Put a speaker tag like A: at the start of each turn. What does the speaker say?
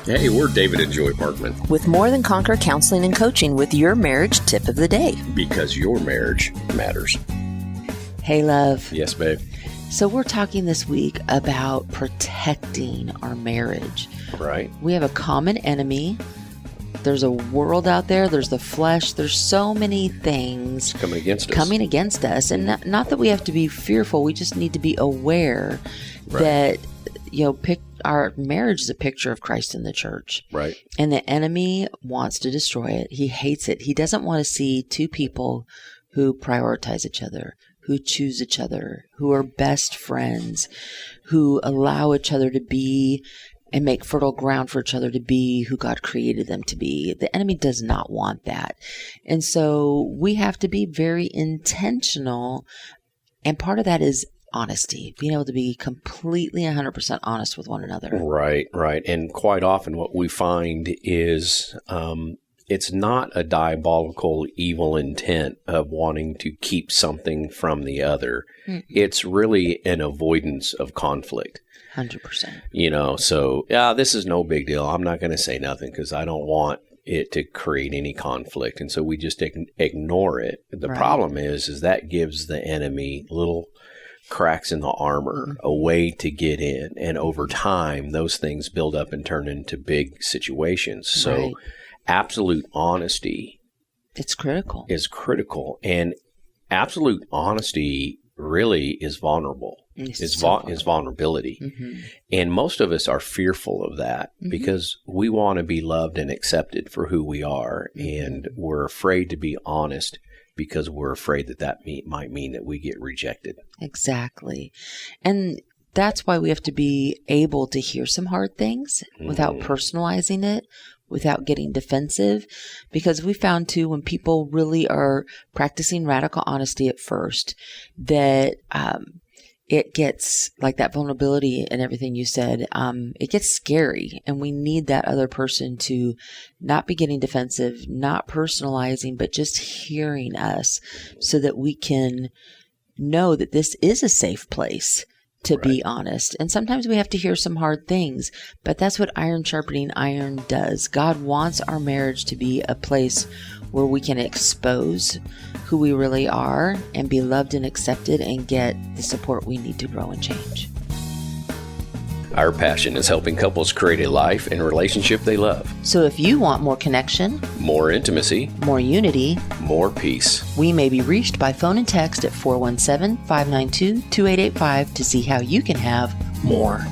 A: Hey, we're David and Joy Parkman.
B: With More Than Conquer Counseling and Coaching with your marriage tip of the day.
A: Because your marriage matters.
B: Hey, love.
A: Yes, babe.
B: So we're talking this week about protecting our marriage.
A: Right.
B: We have a common enemy. There's a world out there. There's the flesh. There's so many things
A: coming against us.
B: And not that we have to be fearful. We just need to be aware that, our marriage is a picture of Christ in the church.
A: Right.
B: And the enemy wants to destroy it. He hates it. He doesn't want to see two people who prioritize each other, who choose each other, who are best friends, who allow each other to be and make fertile ground for each other to be who God created them to be. The enemy does not want that. And so we have to be very intentional. And part of that is honesty, being able to be completely 100% honest with one another.
A: Right. And quite often what we find is it's not a diabolical evil intent of wanting to keep something from the other. Mm-hmm. It's really an avoidance of conflict.
B: 100%.
A: So, this is no big deal. I'm not going to say nothing because I don't want it to create any conflict. And so we just ignore it. The problem is that gives the enemy little cracks in the armor, a way to get in. And over time, those things build up and turn into big situations. So absolute honesty
B: is critical.
A: And absolute honesty really is vulnerable. Is vulnerability. Mm-hmm. And most of us are fearful of that because we want to be loved and accepted for who we are. Mm-hmm. And we're afraid to be honest because we're afraid that might mean that we get rejected.
B: Exactly. And that's why we have to be able to hear some hard things without personalizing it, without getting defensive, because we found too, when people really are practicing radical honesty at first, that it gets like that vulnerability and everything you said, it gets scary, and we need that other person to not be getting defensive, not personalizing, but just hearing us so that we can know that this is a safe place to be honest. And sometimes we have to hear some hard things, but that's what iron sharpening iron does. God wants our marriage to be a place where we can expose who we really are and be loved and accepted and get the support we need to grow and change.
A: Our passion is helping couples create a life and relationship they love.
B: So if you want more connection,
A: more intimacy,
B: more unity,
A: more peace,
B: we may be reached by phone and text at 417-592-2885 to see how you can have more.